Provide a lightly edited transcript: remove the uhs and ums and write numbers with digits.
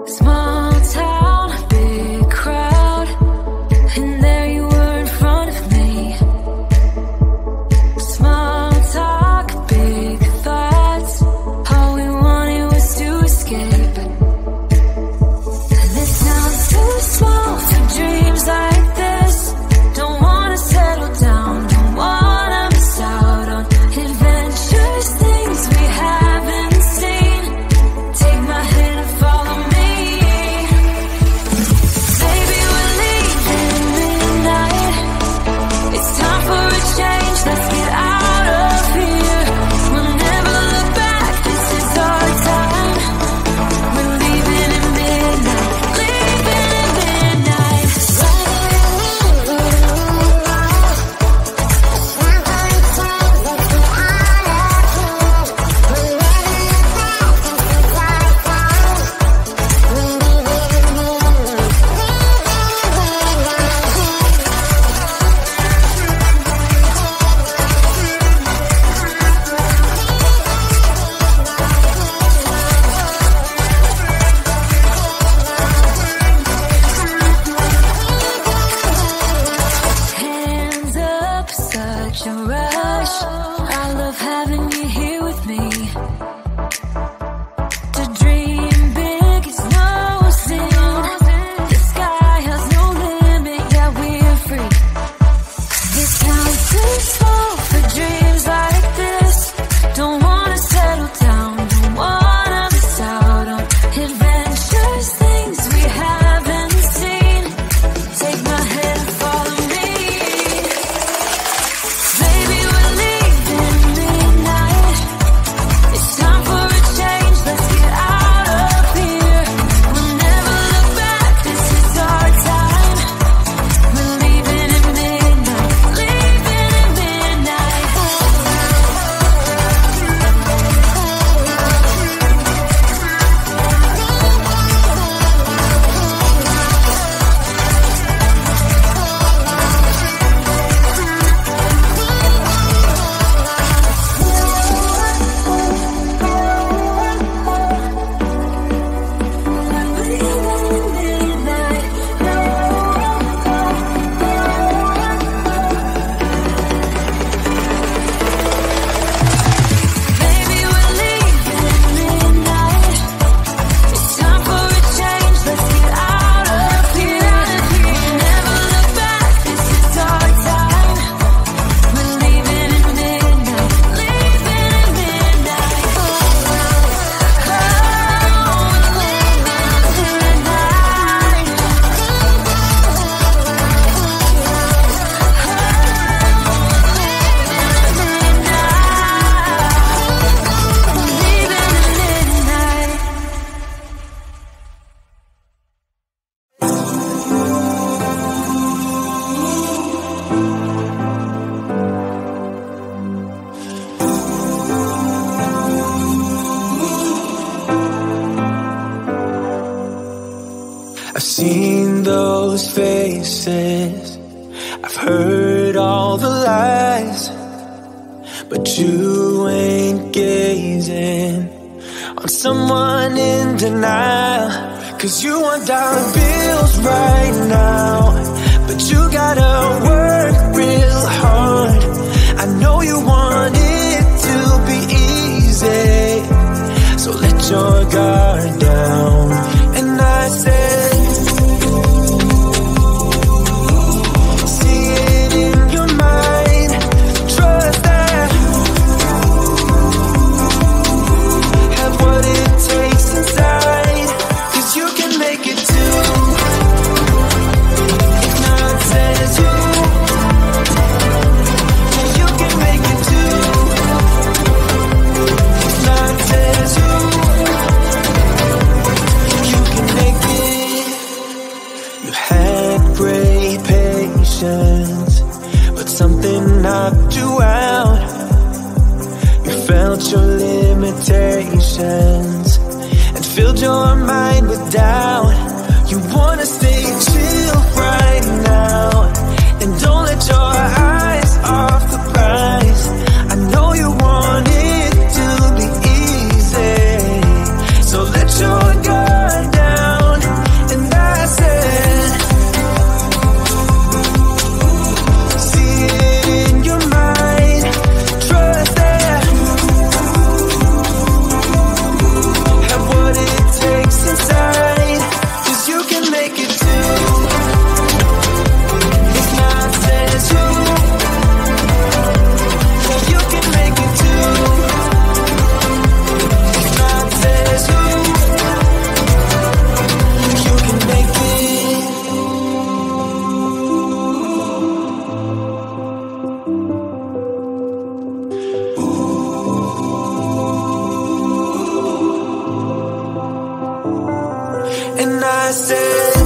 Small town, big crowd, and there you were in front of me. Small talk, big thoughts, all we wanted was to escape. And this sounds too small for dreams like this. Don't wanna settle down, don't wanna miss out on adventures, things we haven't seen. Take my hand and follow me. Baby, we're leaving midnight. It's time for a change, let's get out of here. We'll never look back, this is our time. We're leaving at midnight, leaving at midnight. Hands up, such a rush. I love having you here with me. To dream big is no sin. The sky has no limit, yeah, we're free. This sounds too small for dreams like this. Don't wanna settle down, don't wanna miss out on adventures, things we haven't seen. Take my hand and follow me. Baby, we're leaving midnight. It's time for a change, let's get out of here. We'll never look back, this is our time. We're leaving at midnight, leaving at midnight. Baby, we're leaving midnight. It's time for a change, let's get out of here. Never look back, this is our time. We're leaving at midnight, leaving at midnight. I've seen those faces, I've heard all the lies, but you ain't gazing on someone in denial. Cause you want dollar bills right now, but you gotta work real hard. I know you want it to be easy, so let your guard down. And I said, see it in your mind, trust that, have what it takes inside. Cause you can make it too, if not says you. You can make it too, if not says you. You can make it. You had great patience, but something knocked you out. You felt your limitations and filled your mind with doubt. You wanna stay chill right now, and don't let your eyes off the prize. I know you want it to be easy, so let your guard down. I said